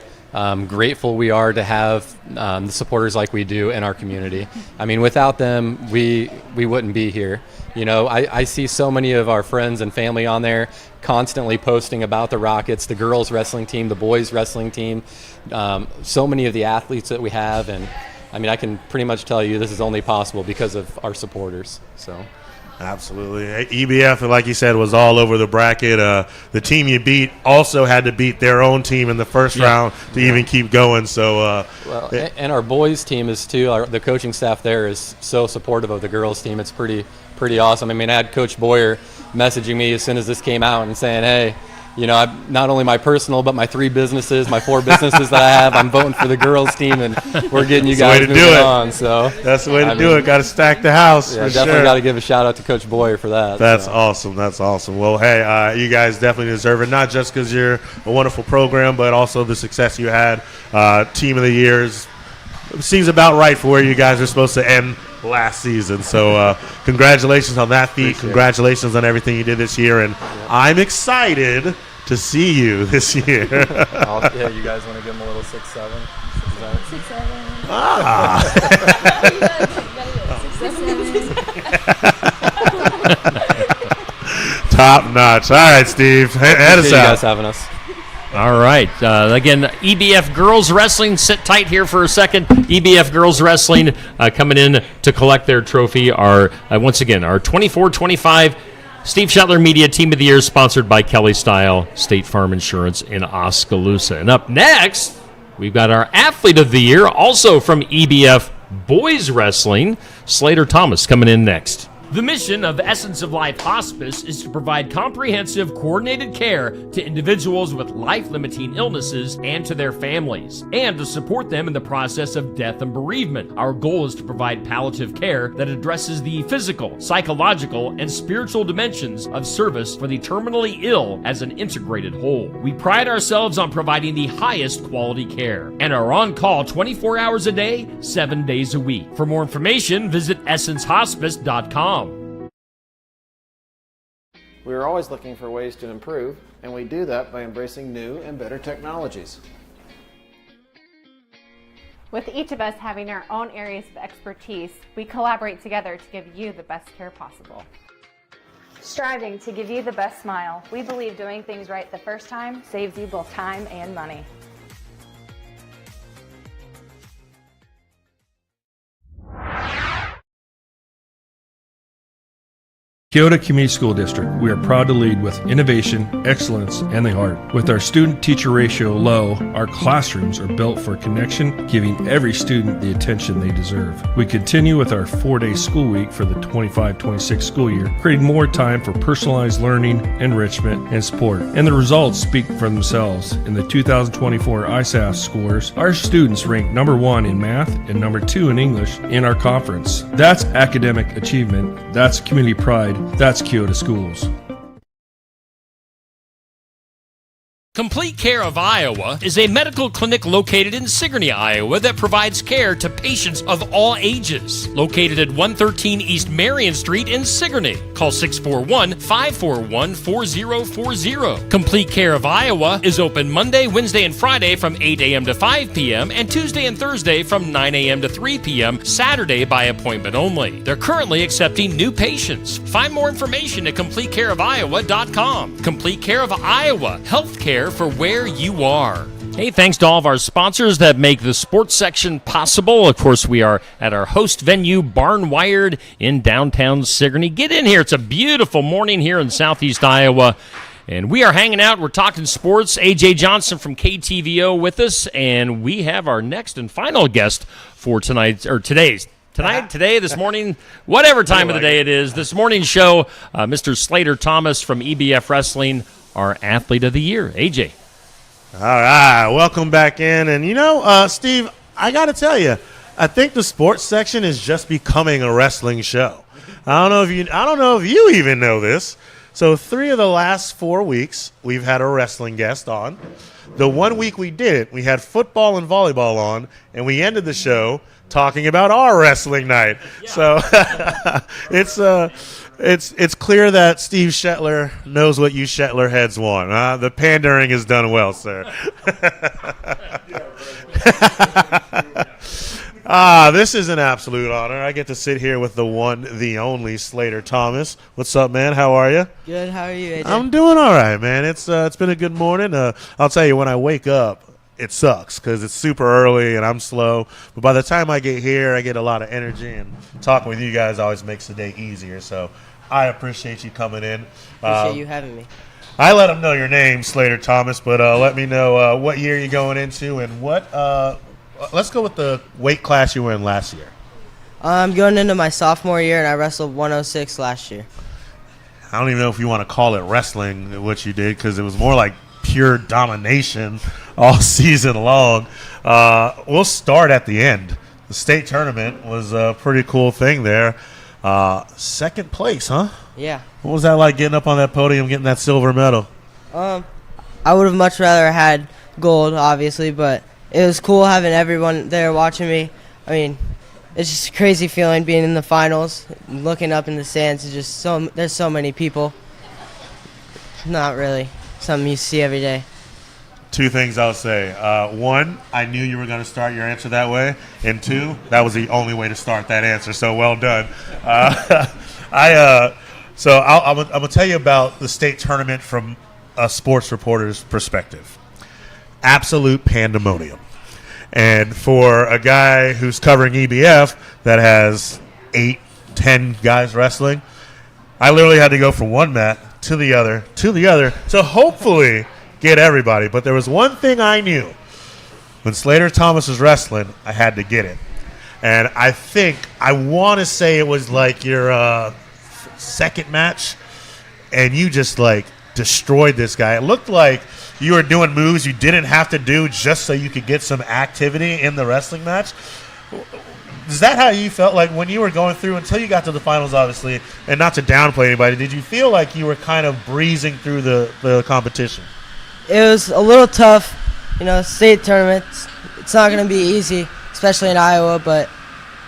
grateful we are to have the supporters like we do in our community. I mean, without them, we wouldn't be here. I see so many of our friends and family on there constantly posting about the Rockets, the girls wrestling team, the boys wrestling team, so many of the athletes that we have. And I mean, I can pretty much tell you this is only possible because of our supporters. So. Absolutely. EBF, like you said, was all over the bracket. The team you beat also had to beat their own team in the first round to even keep going. So, and our boys team is too. The coaching staff there is so supportive of the girls team. It's pretty awesome. I mean, I had Coach Boyer messaging me as soon as this came out and saying, "Hey, I'm not only my personal, but my 3 businesses, my 4 businesses that I have, I'm voting for the girls team, and we're getting you guys moving on." So that's the way to do it. Got to stack the house. Yeah, for definitely sure. got to give a shout out to Coach Boyer for that. That's awesome. That's awesome. Well, hey, you guys definitely deserve it. Not just because you're a wonderful program, but also the success you had. Team of the Years seems about right for where you guys are supposed to end last season. So congratulations on that feat. Congratulations on everything you did this year, and I'm excited to see you this year. Yeah, you guys want to give them a little 6'7"? 6'7". Top notch. All right, Steve. Head us Appreciate you out. guys having us. All right. Again, EBF Girls Wrestling, sit tight here for a second. EBF Girls Wrestling coming in to collect their trophy are, once again, our 24-25 Steve Shetler Media Team of the Year, sponsored by Kelly Style, State Farm Insurance in Oskaloosa. And up next, we've got our Athlete of the Year, also from EBF Boys Wrestling, Slater Thomas, coming in next. The mission of Essence of Life Hospice is to provide comprehensive, coordinated care to individuals with life-limiting illnesses and to their families, and to support them in the process of death and bereavement. Our goal is to provide palliative care that addresses the physical, psychological, and spiritual dimensions of service for the terminally ill as an integrated whole. We pride ourselves on providing the highest quality care and are on call 24 hours a day, 7 days a week. For more information, visit essencehospice.com. We are always looking for ways to improve, and we do that by embracing new and better technologies. With each of us having our own areas of expertise, we collaborate together to give you the best care possible. Striving to give you the best smile, we believe doing things right the first time saves you both time and money. Keota Community School District, we are proud to lead with innovation, excellence, and the heart. With our student-teacher ratio low, our classrooms are built for connection, giving every student the attention they deserve. We continue with our 4-day school week for the 25-26 school year, creating more time for personalized learning, enrichment, and sport. And the results speak for themselves. In the 2024 ISAF scores, our students ranked number 1 in math and number 2 in English in our conference. That's academic achievement. That's community pride. That's Keota Schools. Complete Care of Iowa is a medical clinic located in Sigourney, Iowa that provides care to patients of all ages. Located at 113 East Marion Street in Sigourney. Call 641-541-4040. Complete Care of Iowa is open Monday, Wednesday, and Friday from 8 a.m. to 5 p.m. and Tuesday and Thursday from 9 a.m. to 3 p.m. Saturday by appointment only. They're currently accepting new patients. Find more information at CompleteCareOfIowa.com. Complete Care of Iowa. Healthcare for where you are. Hey, thanks to all of our sponsors that make the sports section possible. Of course, we are at our host venue, Barnwired, in downtown Sigourney. Get in here. It's a beautiful morning here in southeast Iowa. And we are hanging out. We're talking sports. A.J. Johnson from KTVO with us. And we have our next and final guest for tonight's, or today's. Today, this morning, whatever time of the day it is, this morning's show, Mr. Slater Thomas from EBF Wrestling, our Athlete of the Year. AJ. All right, welcome back in. And, Steve, I got to tell you, I think the sports section is just becoming a wrestling show. I don't know if you even know this. So 3 of the last 4 weeks, we've had a wrestling guest on. The 1 week we didn't, we had football and volleyball on, and we ended the show talking about our wrestling night. Yeah. So it's clear that Steve Shetler knows what you Shetler heads want. The pandering is done well, sir. This is an absolute honor. I get to sit here with the one, the only Slater Thomas. What's up, man? How are you? Good. How are you, AJ? I'm doing all right, man. It's been a good morning. I'll tell you, when I wake up, it sucks because it's super early and I'm slow. But by the time I get here, I get a lot of energy, and talking with you guys always makes the day easier. So I appreciate you coming in. Appreciate you having me. I let them know your name, Slater Thomas, but let me know what year you're going into and what. Let's go with the weight class you were in last year. I'm going into my sophomore year, and I wrestled 106 last year. I don't even know if you want to call it wrestling, what you did, because it was more like pure domination all season long. We'll start at the end. The state tournament was a pretty cool thing there. Second place, huh? Yeah. What was that like, getting up on that podium, getting that silver medal? I would have much rather had gold, obviously, but it was cool having everyone there watching me. I mean, it's just a crazy feeling being in the finals, looking up in the stands. It's just there's so many people. Not really something you see every day. 2 things I'll say. 1, I knew you were going to start your answer that way. And 2, that was the only way to start that answer. So well done. I'm going to tell you about the state tournament from a sports reporter's perspective. Absolute pandemonium. And for a guy who's covering EBF that has 8-10 guys wrestling, I literally had to go from one mat to the other to hopefully get everybody. But there was one thing I knew. When Slater Thomas was wrestling, I had to get it. And I want to say it was like your second match, and you just like destroyed this guy. It looked like you were doing moves you didn't have to do just so you could get some activity in the wrestling match. Is that how you felt like when you were going through until you got to the finals, obviously, and not to downplay anybody, did you feel like you were kind of breezing through the competition? It was a little tough. State tournaments, it's not going to be easy, especially in Iowa, but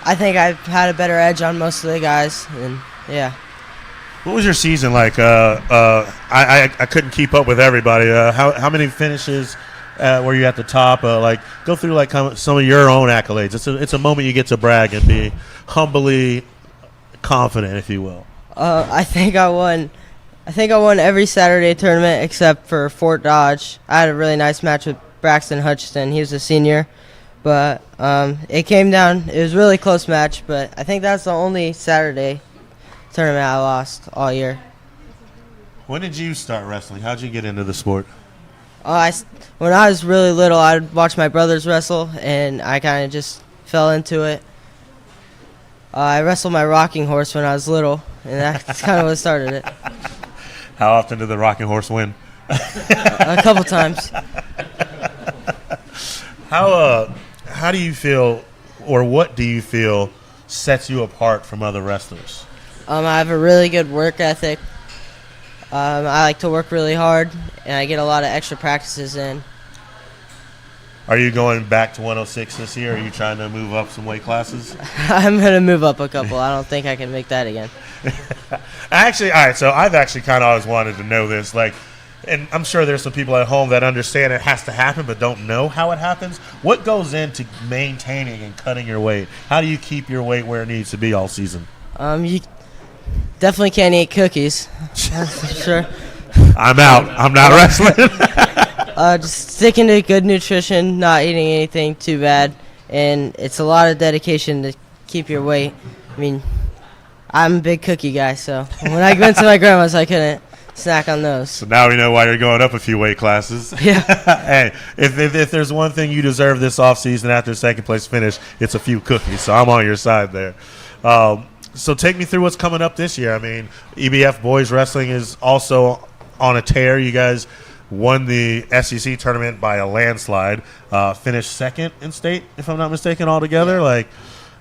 I think I've had a better edge on most of the guys, and yeah. What was your season like? I couldn't keep up with everybody. How many finishes were you at the top? Go through some of your own accolades. It's a moment you get to brag and be humbly confident, if you will. I think I won every Saturday tournament except for Fort Dodge. I had a really nice match with Braxton Hutchinson. He was a senior, but it came down. It was a really close match, but I think that's the only Saturday tournament I lost all year. When did you start wrestling? How'd you get into the sport? When I was really little, I'd watch my brothers wrestle, and I kind of just fell into it. I wrestled my rocking horse when I was little, and that's kind of what started it. How often did the rocking horse win? A couple times. How do you feel, or what do you feel sets you apart from other wrestlers? I have a really good work ethic. I like to work really hard, and I get a lot of extra practices in. Are you going back to 106 this year? Are you trying to move up some weight classes? I'm going to move up a couple. I don't think I can make that again. Actually, all right, so I've actually kind of always wanted to know this. And I'm sure there's some people at home that understand it has to happen but don't know how it happens. What goes into maintaining and cutting your weight? How do you keep your weight where it needs to be all season? You definitely can't eat cookies. That's for sure. I'm out. I'm not wrestling. Just sticking to good nutrition, not eating anything too bad, and it's a lot of dedication to keep your weight. I mean, I'm a big cookie guy, so when I went to my grandma's, I couldn't snack on those. So now we know why you're going up a few weight classes. Yeah. Hey, if there's one thing you deserve this offseason after second place finish, it's a few cookies. So I'm on your side there. So take me through what's coming up this year. I mean, EBF boys wrestling is also on a tear. You guys won the SEC tournament by a landslide. Finished second in state, if I'm not mistaken, altogether.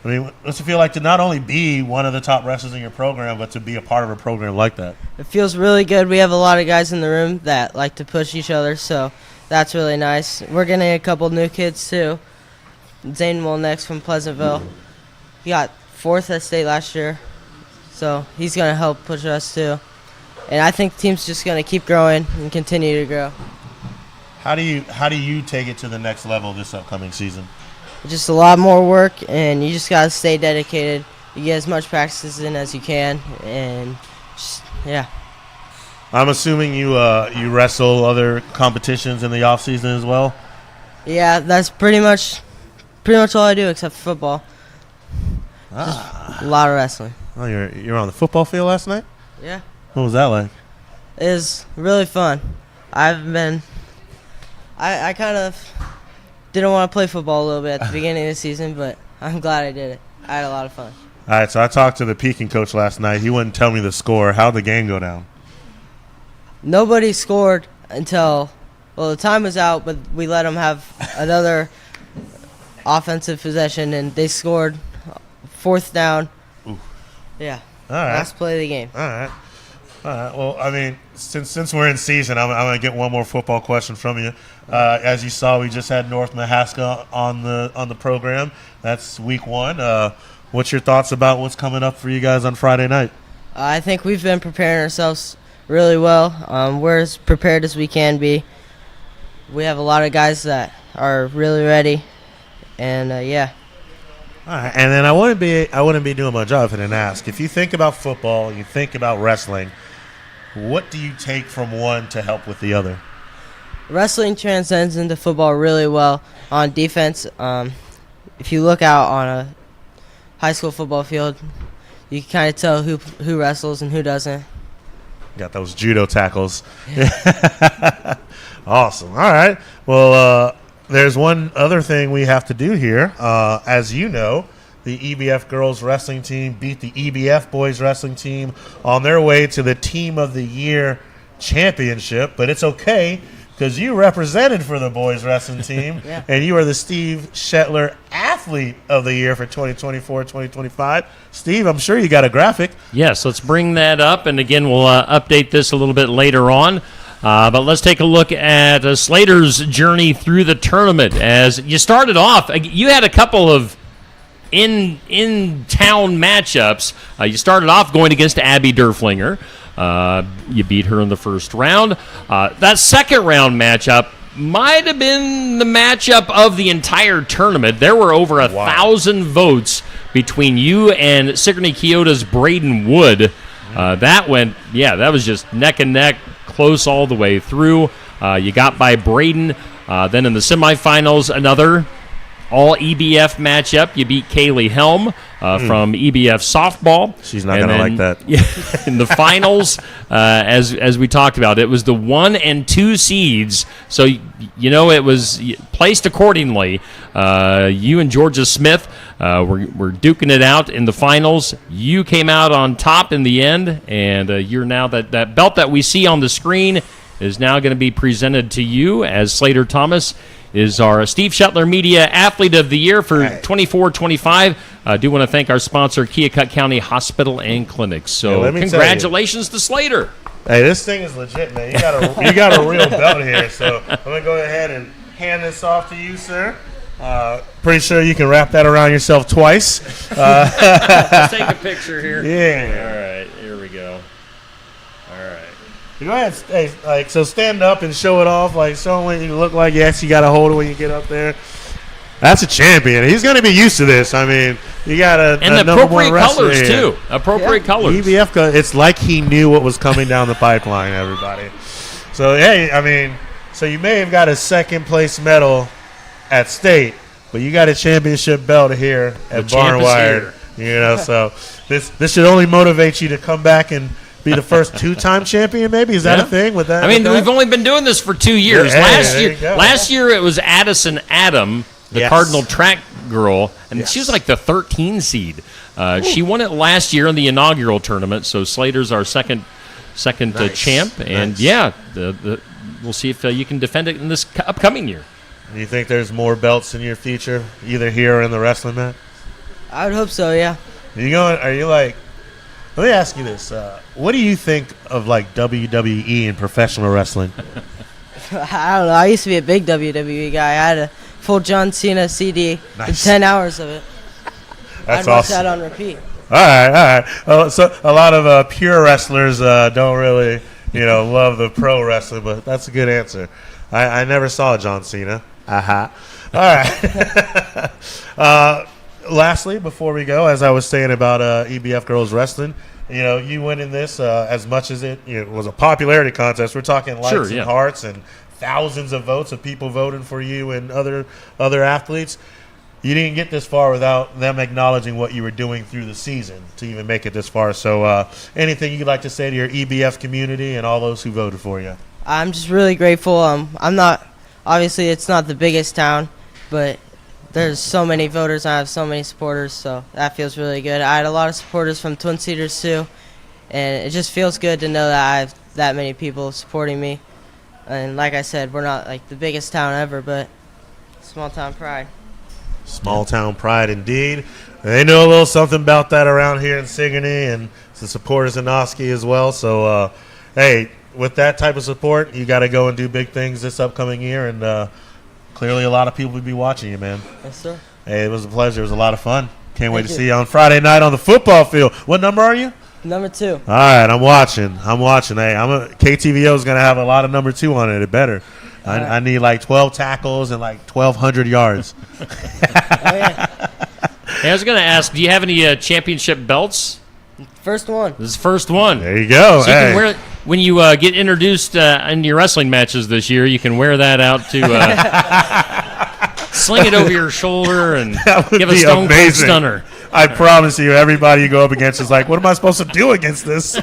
What's it feel like to not only be one of the top wrestlers in your program, but to be a part of a program like that? It feels really good. We have a lot of guys in the room that like to push each other, so that's really nice. We're getting a couple new kids, too. Zane Molnex from Pleasantville. He got 4th at state last year, so he's going to help push us, too. And I think the team's just going to keep growing and continue to grow. How do you take it to the next level this upcoming season? Just a lot more work, and you just got to stay dedicated. You get as much practices in as you can, and yeah. I'm assuming you wrestle other competitions in the off season as well? Yeah, that's pretty much all I do except for football. Just a lot of wrestling. Oh, you're on the football field last night? Yeah. What was that like? It was really fun. I kind of didn't want to play football a little bit at the beginning of the season, but I'm glad I did it. I had a lot of fun. All right, so I talked to the Pekin coach last night. He wouldn't tell me the score. How'd the game go down? Nobody scored until, the time was out, but we let them have another offensive possession, and they scored 4th down. Ooh. Yeah. All right. Last play of the game. All right. Well, I mean, since we're in season, I'm going to get one more football question from you. As you saw, we just had North Mahaska on the program. That's week 1. What's your thoughts about what's coming up for you guys on Friday night? I think we've been preparing ourselves really well. We're as prepared as we can be. We have a lot of guys that are really ready, and yeah. All right, and then I wouldn't be doing my job if I didn't ask. If you think about football and you think about wrestling, what do you take from one to help with the other? Wrestling transcends into football really well on defense. If you look out on a high school football field, you can kind of tell who wrestles and who doesn't. Got those judo tackles. Awesome. All right. Well, there's one other thing we have to do here. As you know, the EBF girls wrestling team beat the EBF boys wrestling team on their way to the Team of the Year championship. But it's okay because you represented for the boys wrestling team, Yeah. and you are the Steve Shetler Athlete of the Year for 2024-2025. Steve, I'm sure you got a graphic. Yes, let's bring that up. And again, we'll update this a little bit later on. But let's take a look at Slater's journey through the tournament. As you started off, you had a couple of in-town matchups. You started off going against Abby Derflinger. You beat her in the first round. That second round matchup might have been the matchup of the entire tournament. There were over 1,000 votes between you and Sigourney Keota's Braden Wood. That was just neck and neck, close all the way through. You got by Braden. Then in the semifinals, another all EBF matchup. You beat Kaylee Helm from EBF softball. She's not going to like that. Yeah, in the finals, as we talked about, it was the 1 and 2 seeds. So, it was placed accordingly. You and Georgia Smith were duking it out in the finals. You came out on top in the end, and you're now that belt that we see on the screen is now going to be presented to you as Slater Thomas is our Steve Shetler Media Athlete of the Year for 24-25. I do want to thank our sponsor, Keokuk County Hospital and Clinics. So congratulations to Slater. Hey, this thing is legit, man. You got a real belt here. So I'm going to go ahead and hand this off to you, sir. Pretty sure you can wrap that around yourself twice. Let's take a picture here. Yeah. All right, here we go. All right. Go ahead, hey, so stand up and show it off, show what you look like. Yes, you got to hold it when you get up there. That's a champion. He's going to be used to this. I mean, you got a number one wrestler colors here. too. Appropriate colors. EBF, it's like he knew what was coming down the pipeline. Everybody. So hey, I mean, so you may have got a second place medal at state, but you got a championship belt here at Barnwire. So this should only motivate you to come back and be the first 2-time champion, maybe? Is that a thing with that? I mean, we've only been doing this for 2 years. Yeah, last year it was Addison Adam, the Cardinal track girl, and she was like the 13 seed. She won it last year in the inaugural tournament, so Slater's our second champ. And we'll see if you can defend it in this upcoming year. Do you think there's more belts in your future, either here or in the wrestling mat? I would hope so, yeah. Let me ask you this. What do you think of WWE and professional wrestling? I don't know. I used to be a big WWE guy. I had a full John Cena CD and 10 hours of it. That's I'd watch awesome. that on repeat. All right. So a lot of pure wrestlers don't really, love the pro wrestling, but that's a good answer. I never saw John Cena. All right. Lastly, before we go, as I was saying about EBF Girls Wrestling, you went in this as much as it was a popularity contest. We're talking likes and hearts and thousands of votes of people voting for you and other athletes. You didn't get this far without them acknowledging what you were doing through the season to even make it this far. So anything you'd like to say to your EBF community and all those who voted for you? I'm just really grateful. Obviously it's not the biggest town, but there's so many voters and I have so many supporters, so that feels really good. I had a lot of supporters from Twin Cedars too, and it just feels good to know that I have that many people supporting me. And like I said, we're not the biggest town ever, but small town pride. Small town pride indeed. They know a little something about that around here in Sigourney, and the supporters in Oski as well. So, hey, with that type of support, you got to go and do big things this upcoming year, and clearly a lot of people will be watching you, man. Yes, sir. Hey, it was a pleasure. It was a lot of fun. Can't wait to see you on Friday night on the football field. What number are you? Number 2. All right, I'm watching. Hey, KTVO is going to have a lot of number 2 on it. It better. I need 12 tackles and 1,200 yards. Hey, I was going to ask, do you have any championship belts? First one. This is the first one. There you go. So you can wear, when you get introduced in your wrestling matches this year, you can wear that out to sling it over your shoulder and give a Stone Cold Stunner. I promise you, everybody you go up against is like, what am I supposed to do against this?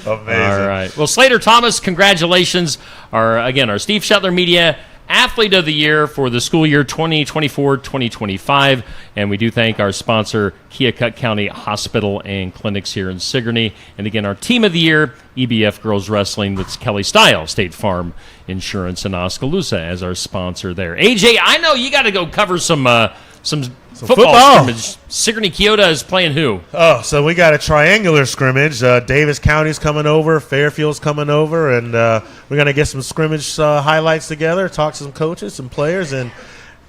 Amazing. All right. Well, Slater Thomas, congratulations. Our Steve Shetler Media Athlete of the Year for the school year 2024-2025. And we do thank our sponsor, Keokuk County Hospital and Clinics here in Sigourney. And again, our Team of the Year, EBF Girls Wrestling with Kelly Style, State Farm Insurance, and Oskaloosa as our sponsor there. AJ, I know you got to go cover some football scrimmage. Sigourney Keota is playing who? Oh, so we got a triangular scrimmage. Davis County's coming over, Fairfield's coming over, and we're going to get some scrimmage highlights together, talk to some coaches, some players, and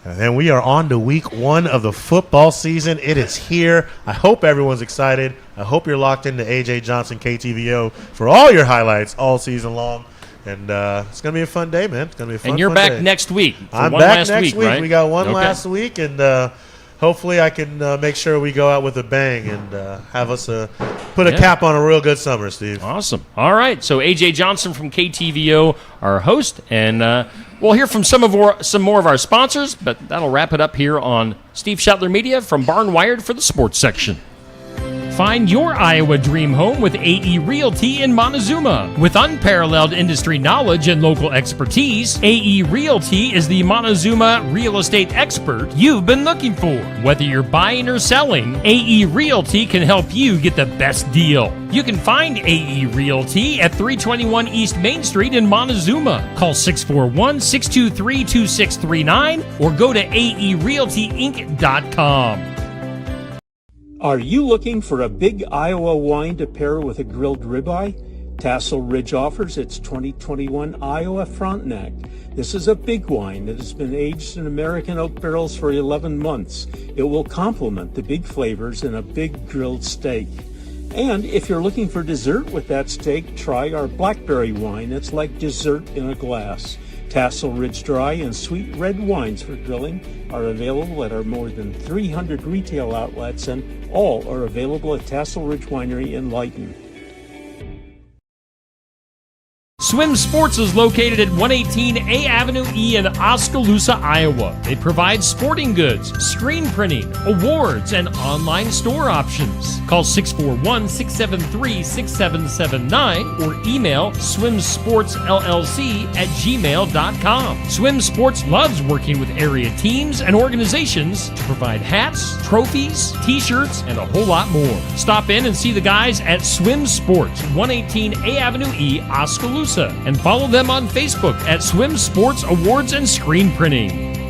then we are on to week 1 of the football season. It is here. I hope everyone's excited. I hope you're locked into AJ Johnson KTVO for all your highlights all season long. And it's going to be a fun day, man. It's going to be a fun day. And you're back next week. I'm back next week. Right? We got one last week, and hopefully I can make sure we go out with a bang and have us put a cap on a real good summer, Steve. Awesome. All right. So AJ Johnson from KTVO, our host, and We'll hear from some more of our sponsors, but that'll wrap it up here on Steve Shetler Media from Barnwired for the sports section. Find your Iowa dream home with AE Realty in Montezuma. With unparalleled industry knowledge and local expertise, AE Realty is the Montezuma real estate expert you've been looking for. Whether you're buying or selling, AE Realty can help you get the best deal. You can find AE Realty at 321 East Main Street in Montezuma. Call 641-623-2639 or go to aerealtyinc.com. Are you looking for a big Iowa wine to pair with a grilled ribeye? Tassel Ridge offers its 2021 Iowa Frontenac. This is a big wine that has been aged in American oak barrels for 11 months. It will complement the big flavors in a big grilled steak. And if you're looking for dessert with that steak, try our blackberry wine. It's like dessert in a glass. Tassel Ridge Dry and Sweet Red wines for grilling are available at our more than 300 retail outlets, and all are available at Tassel Ridge Winery in Lyton. Swim Sports is located at 118 A Avenue E in Oskaloosa, Iowa. They provide sporting goods, screen printing, awards, and online store options. Call 641-673-6779 or email swimsportsllc@gmail.com. Swim Sports loves working with area teams and organizations to provide hats, trophies, t-shirts, and a whole lot more. Stop in and see the guys at Swim Sports, 118 A Avenue E, Oskaloosa, and follow them on Facebook at Swim Sports Awards and Screen Printing.